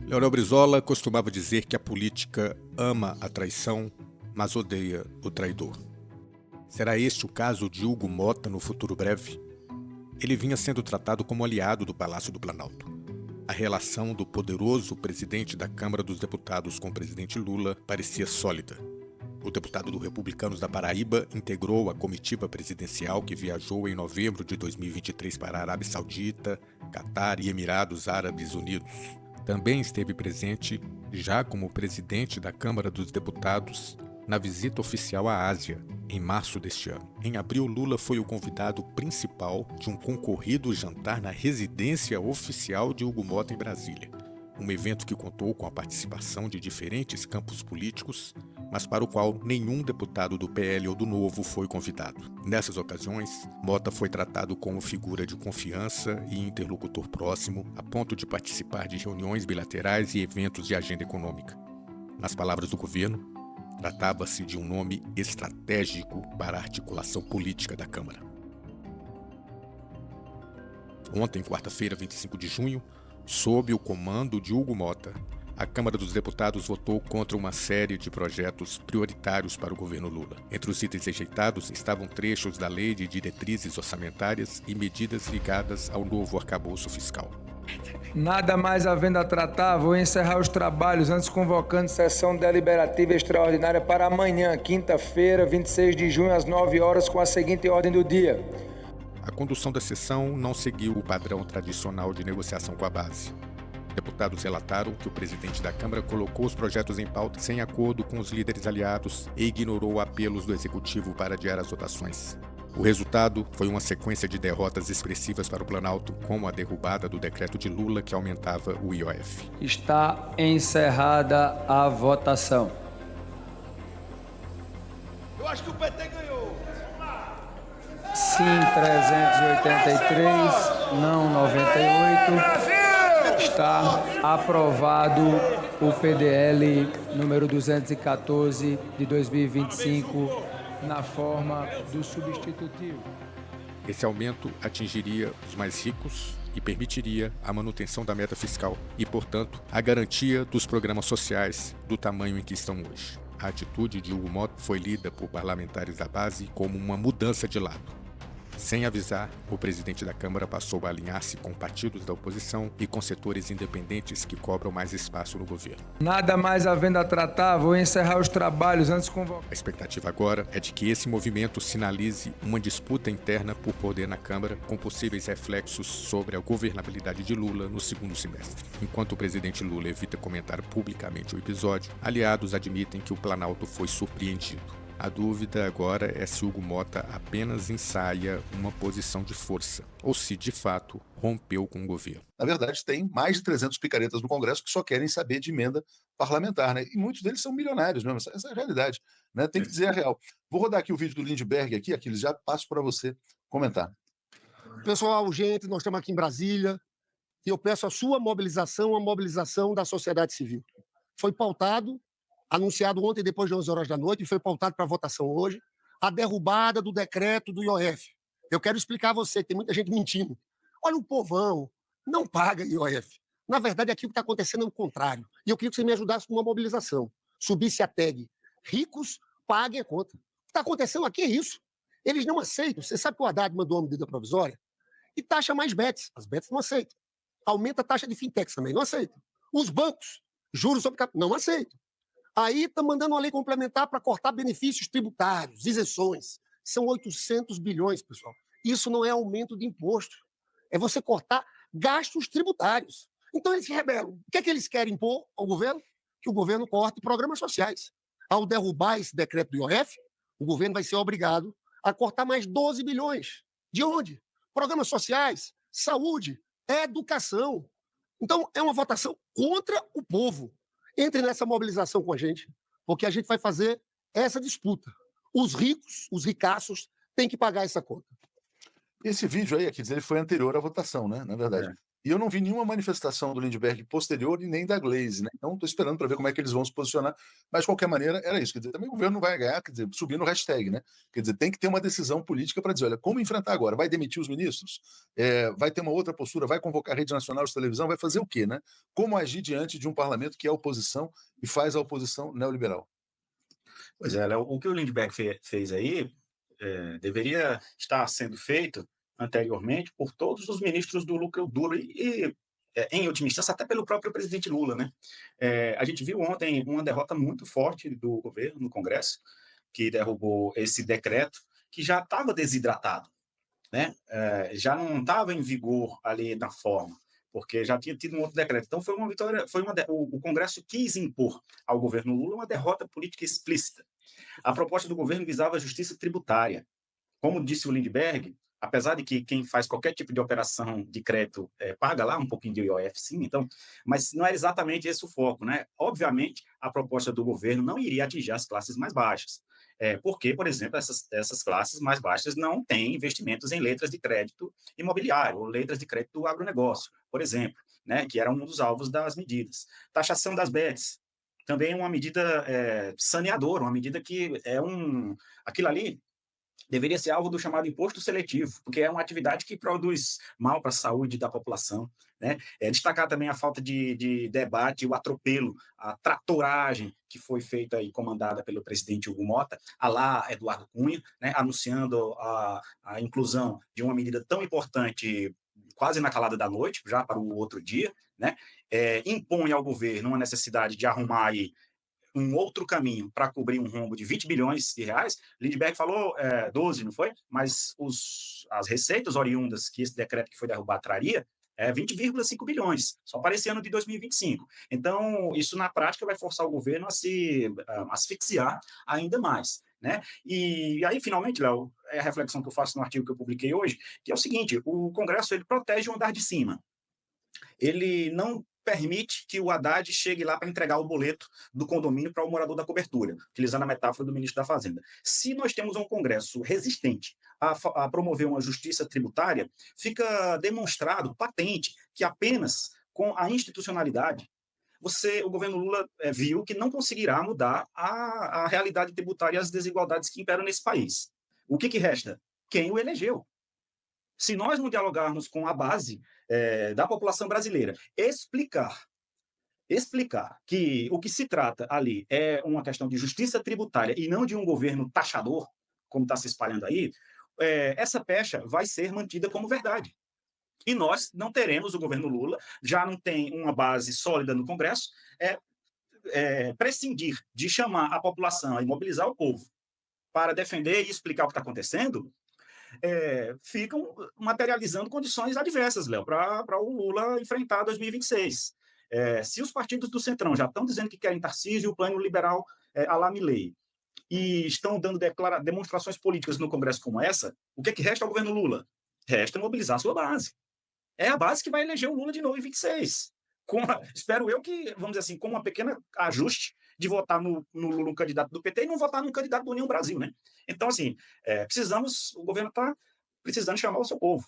Leonel Brizola costumava dizer que a política ama a traição, mas odeia o traidor. Será este o caso de Hugo Motta no futuro breve? Ele vinha sendo tratado como aliado do Palácio do Planalto. A relação do poderoso presidente da Câmara dos Deputados com o presidente Lula parecia sólida. O deputado do Republicanos da Paraíba integrou a comitiva presidencial que viajou em novembro de 2023 para a Arábia Saudita, Catar e Emirados Árabes Unidos. Também esteve presente, já como presidente da Câmara dos Deputados, na visita oficial à Ásia, em março deste ano. Em abril, Lula foi o convidado principal de um concorrido jantar na residência oficial de Hugo Motta em Brasília. Um evento que contou com a participação de diferentes campos políticos, mas para o qual nenhum deputado do PL ou do Novo foi convidado. Nessas ocasiões, Motta foi tratado como figura de confiança e interlocutor próximo, a ponto de participar de reuniões bilaterais e eventos de agenda econômica. Nas palavras do governo, tratava-se de um nome estratégico para a articulação política da Câmara. Ontem, quarta-feira, 25 de junho, sob o comando de Hugo Motta, a Câmara dos Deputados votou contra uma série de projetos prioritários para o governo Lula. Entre os itens rejeitados estavam trechos da Lei de Diretrizes Orçamentárias e medidas ligadas ao novo arcabouço fiscal. Nada mais havendo a tratar, vou encerrar os trabalhos antes convocando sessão deliberativa extraordinária para amanhã, quinta-feira, 26 de junho, às 9 horas, com a seguinte ordem do dia. A condução da sessão não seguiu o padrão tradicional de negociação com a base. Deputados relataram que o presidente da Câmara colocou os projetos em pauta sem acordo com os líderes aliados e ignorou apelos do Executivo para adiar as votações. O resultado foi uma sequência de derrotas expressivas para o Planalto, como a derrubada do decreto de Lula que aumentava o IOF. Está encerrada a votação. Eu acho que o PT ganhou. Sim, 383, não 98. Está aprovado o PDL número 214 de 2025 na forma do substitutivo. Esse aumento atingiria os mais ricos e permitiria a manutenção da meta fiscal e, portanto, a garantia dos programas sociais do tamanho em que estão hoje. A atitude de Hugo Motta foi lida por parlamentares da base como uma mudança de lado. Sem avisar, o presidente da Câmara passou a alinhar-se com partidos da oposição e com setores independentes que cobram mais espaço no governo. Nada mais havendo a tratar, vou encerrar os trabalhos antes de convocar. A expectativa agora é de que esse movimento sinalize uma disputa interna por poder na Câmara, com possíveis reflexos sobre a governabilidade de Lula no segundo semestre. Enquanto o presidente Lula evita comentar publicamente o episódio, aliados admitem que o Planalto foi surpreendido. A dúvida agora é se Hugo Motta apenas ensaia uma posição de força, ou se, de fato, rompeu com o governo. Na verdade, tem mais de 300 picaretas no Congresso que só querem saber de emenda parlamentar, né? E muitos deles são milionários mesmo, essa é a realidade, né? Tem que dizer a real. Vou rodar aqui o vídeo do Lindbergh aqui, Aquiles, já passo para você comentar. Pessoal, gente, nós estamos aqui em Brasília e eu peço a sua mobilização, a mobilização da sociedade civil. Foi pautado, anunciado ontem depois de 11 horas da noite, e foi pautado para votação hoje, a derrubada do decreto do IOF. Eu quero explicar a você, que tem muita gente mentindo. Olha, o povão não paga IOF. Na verdade, aqui o que está acontecendo é o contrário. E eu queria que você me ajudasse com uma mobilização. Subisse a tag. Ricos paguem a conta. O que está acontecendo aqui é isso. Eles não aceitam. Você sabe que o Haddad mandou uma medida provisória e taxa mais bets. As bets não aceitam. Aumenta a taxa de fintechs também, não aceitam. Os bancos, juros sobre capital, não aceitam. Aí está mandando uma lei complementar para cortar benefícios tributários, isenções. São 800 bilhões, pessoal. Isso não é aumento de imposto. É você cortar gastos tributários. Então eles se rebelam. O que é que eles querem impor ao governo? Que o governo corte programas sociais. Ao derrubar esse decreto do IOF, o governo vai ser obrigado a cortar mais 12 bilhões. De onde? Programas sociais, saúde, educação. Então é uma votação contra o povo. Entre nessa mobilização com a gente, porque a gente vai fazer essa disputa. Os ricos, os ricaços, têm que pagar essa conta. Esse vídeo aí, quer dizer, ele foi anterior à votação, né? Na verdade. E eu não vi nenhuma manifestação do Lindbergh posterior e nem da Glaze, né? Então estou esperando para ver como é que eles vão se posicionar. Mas, de qualquer maneira, era isso. Quer dizer, também o governo não vai ganhar, quer dizer, subir no hashtag, né? Quer dizer, tem que ter uma decisão política para dizer, olha, como enfrentar agora? Vai demitir os ministros? Vai ter uma outra postura? Vai convocar a Rede Nacional de Televisão? Vai fazer o quê, né? Como agir diante de um parlamento que é oposição e faz a oposição neoliberal? Pois é, Léo, o que o Lindbergh fez aí deveria estar sendo feito anteriormente por todos os ministros do núcleo duro em última instância, até pelo próprio presidente Lula, né? A gente viu ontem uma derrota muito forte do governo no Congresso, que derrubou esse decreto que já estava desidratado, né? Já não estava em vigor ali na forma, porque já tinha tido um outro decreto. Então foi uma vitória, o Congresso quis impor ao governo Lula uma derrota política explícita. A proposta do governo visava a justiça tributária. Como disse o Lindbergh, apesar de que quem faz qualquer tipo de operação de crédito paga lá um pouquinho de IOF, sim, então, mas não era exatamente esse o foco, né? Obviamente, a proposta do governo não iria atingir as classes mais baixas, porque, por exemplo, essas classes mais baixas não têm investimentos em letras de crédito imobiliário ou letras de crédito do agronegócio, por exemplo, né? Que era um dos alvos das medidas. Taxação das bets, também é uma medida saneadora, uma medida que aquilo ali deveria ser alvo do chamado imposto seletivo, porque é uma atividade que produz mal para a saúde da população, né? Destacar também a falta de debate, o atropelo, a tratoragem que foi feita e comandada pelo presidente Hugo Mota, a lá Eduardo Cunha, né? Anunciando a inclusão de uma medida tão importante quase na calada da noite, já para o outro dia, né? Impõe ao governo uma necessidade de arrumar aí um outro caminho para cobrir um rombo de 20 bilhões de reais. Lindbergh falou 12, não foi? Mas as receitas oriundas que esse decreto que foi derrubado traria 20,5 bilhões, só para esse ano de 2025. Então, isso na prática vai forçar o governo a se asfixiar ainda mais, né? E aí, finalmente, Léo, é a reflexão que eu faço no artigo que eu publiquei hoje, que é o seguinte: o Congresso ele protege o andar de cima. Ele não permite que o Haddad chegue lá para entregar o boleto do condomínio para o morador da cobertura, utilizando a metáfora do ministro da Fazenda. Se nós temos um Congresso resistente a promover uma justiça tributária, fica demonstrado, patente, que apenas com a institucionalidade o governo Lula viu que não conseguirá mudar a realidade tributária e as desigualdades que imperam nesse país. O que resta? Quem o elegeu. Se nós não dialogarmos com a base da população brasileira, explicar que o que se trata ali é uma questão de justiça tributária e não de um governo taxador, como está se espalhando aí, essa pecha vai ser mantida como verdade. E nós não teremos, o governo Lula já não tem uma base sólida no Congresso, prescindir de chamar a população e mobilizar o povo para defender e explicar o que está acontecendo, ficam materializando condições adversas, Léo, para o Lula enfrentar 2026. Se os partidos do Centrão já estão dizendo que querem Tarcísio e o plano liberal à la Milei, e estão dando demonstrações políticas no Congresso como essa, o que resta ao governo Lula? Resta mobilizar a sua base. É a base que vai eleger o Lula de novo em 26. Espero eu que, vamos dizer assim, com uma pequena ajuste de votar no Lula, um candidato do PT, e não votar num candidato do União Brasil, né? Então, assim, o governo está precisando chamar o seu povo.